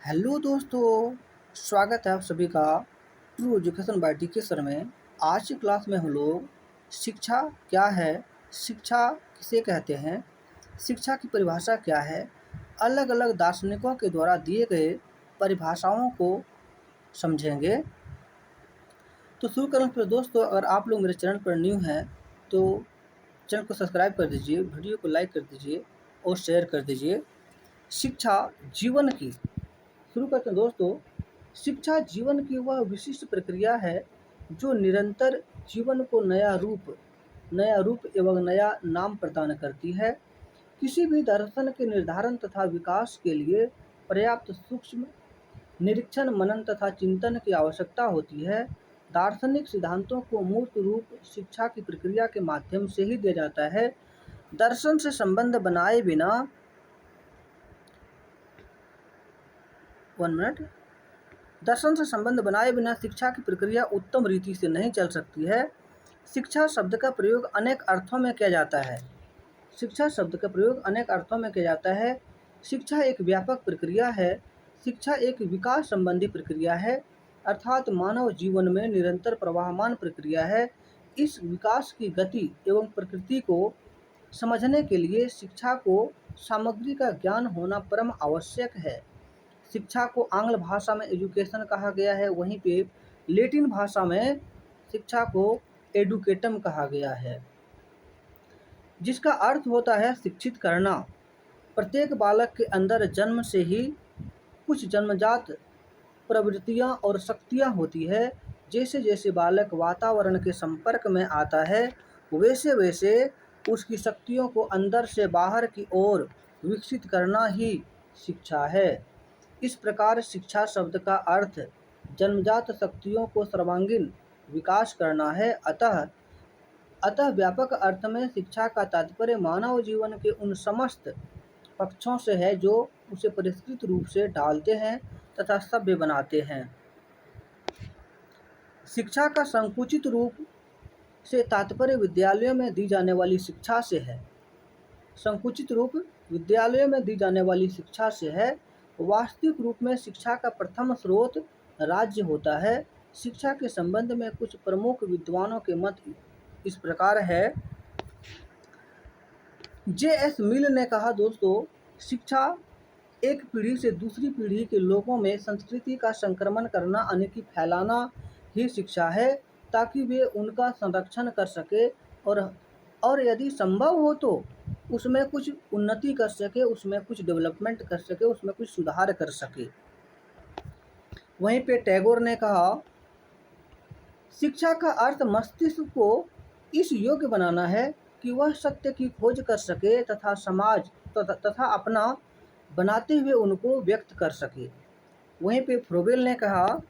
Hello दोस्तों, स्वागत है आप सभी का ट्रू एजुकेशन बाय टीके सर में। आज की क्लास में हम लोग शिक्षा क्या है, शिक्षा किसे कहते हैं, शिक्षा की परिभाषा क्या है, अलग अलग दार्शनिकों के द्वारा दिए गए परिभाषाओं को समझेंगे। तो शुरू करने पर दोस्तों, अगर आप लोग मेरे चैनल पर न्यू हैं तो चैनल को सब्सक्राइब कर दीजिए, वीडियो को लाइक कर दीजिए और शेयर कर दीजिए। शिक्षा जीवन की, शुरू करते हैं दोस्तों। शिक्षा जीवन की वह विशिष्ट प्रक्रिया है जो निरंतर जीवन को नया रूप एवं नया नाम प्रदान करती है। किसी भी दर्शन के निर्धारण तथा विकास के लिए पर्याप्त सूक्ष्म निरीक्षण, मनन तथा चिंतन की आवश्यकता होती है। दार्शनिक सिद्धांतों को मूर्त रूप शिक्षा की प्रक्रिया के माध्यम से ही दिया जाता है। दर्शन से संबंध बनाए बिना दर्शन से संबंध बनाए बिना शिक्षा की प्रक्रिया उत्तम रीति से नहीं चल सकती है। शिक्षा शब्द का प्रयोग अनेक अर्थों में किया जाता है। शिक्षा शब्द का प्रयोग अनेक अर्थों में किया जाता है। शिक्षा एक व्यापक प्रक्रिया है। शिक्षा एक विकास संबंधी प्रक्रिया है, अर्थात मानव जीवन में निरंतर प्रवाहमान प्रक्रिया है। इस विकास की गति एवं प्रकृति को समझने के लिए शिक्षा को सामग्री का ज्ञान होना परम आवश्यक है। शिक्षा को आंग्ल भाषा में एजुकेशन कहा गया है, वहीं पे लैटिन भाषा में शिक्षा को एडुकेटम कहा गया है, जिसका अर्थ होता है शिक्षित करना। प्रत्येक बालक के अंदर जन्म से ही कुछ जन्मजात प्रवृत्तियां और शक्तियां होती है। जैसे जैसे बालक वातावरण के संपर्क में आता है, वैसे वैसे उसकी शक्तियों को अंदर से बाहर की ओर विकसित करना ही शिक्षा है। इस प्रकार शिक्षा शब्द का अर्थ जन्मजात शक्तियों को सर्वांगीण विकास करना है। अतः व्यापक अर्थ में शिक्षा का तात्पर्य मानव जीवन के उन समस्त पक्षों से है जो उसे परिष्कृत रूप से ढालते हैं तथा सभ्य बनाते हैं। शिक्षा का संकुचित रूप से तात्पर्य विद्यालयों में दी जाने वाली शिक्षा से है। संकुचित रूप विद्यालयों में दी जाने वाली शिक्षा से है। वास्तविक रूप में शिक्षा का प्रथम स्रोत राज्य होता है। शिक्षा के संबंध में कुछ प्रमुख विद्वानों के मत इस प्रकार है। J.S. मिल ने कहा, दोस्तों, शिक्षा एक पीढ़ी से दूसरी पीढ़ी के लोगों में संस्कृति का संक्रमण करना यानी कि फैलाना ही शिक्षा है, ताकि वे उनका संरक्षण कर सके और यदि संभव हो तो उसमें कुछ उन्नति कर सके, उसमें कुछ डेवलपमेंट कर सके, उसमें कुछ सुधार कर सके। वहीं पे टैगोर ने कहा, शिक्षा का अर्थ मस्तिष्क को इस योग्य बनाना है कि वह सत्य की खोज कर सके तथा समाज तथा अपना बनाते हुए उनको व्यक्त कर सके। वहीं पे फ्रोबेल ने कहा,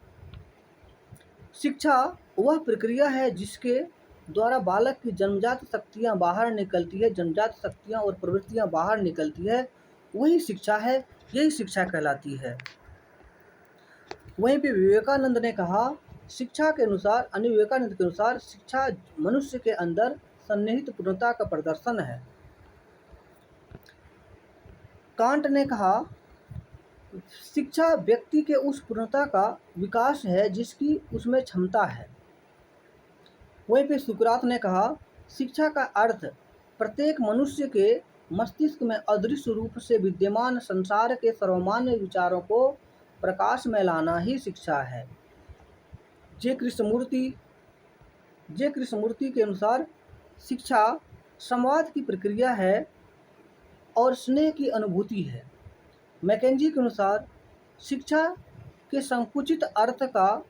शिक्षा वह प्रक्रिया है जिसके द्वारा बालक की जन्मजात शक्तियाँ बाहर निकलती है, जन्मजात शक्तियाँ और प्रवृत्तियाँ बाहर निकलती है, वही शिक्षा है, यही शिक्षा कहलाती है। वहीं पे विवेकानंद ने कहा, विवेकानंद के अनुसार शिक्षा मनुष्य के अंदर सन्निहित पूर्णता का प्रदर्शन है। कांट ने कहा, शिक्षा व्यक्ति के उस पूर्णता का विकास है जिसकी उसमें क्षमता है। वहीं पे सुकरात ने कहा, शिक्षा का अर्थ प्रत्येक मनुष्य के मस्तिष्क में अदृश्य रूप से विद्यमान संसार के सर्वमान्य विचारों को प्रकाश में लाना ही शिक्षा है। जे कृष्णमूर्ति के अनुसार शिक्षा संवाद की प्रक्रिया है और स्नेह की अनुभूति है। मैकेंजी के अनुसार शिक्षा के संकुचित अर्थ का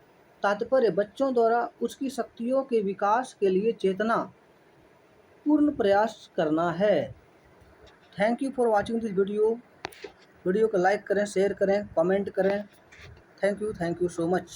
तात्पर्य बच्चों द्वारा उसकी शक्तियों के विकास के लिए चेतना पूर्ण प्रयास करना है। Thank you for watching this video को लाइक करें, शेयर करें, कमेंट करें। Thank you so much.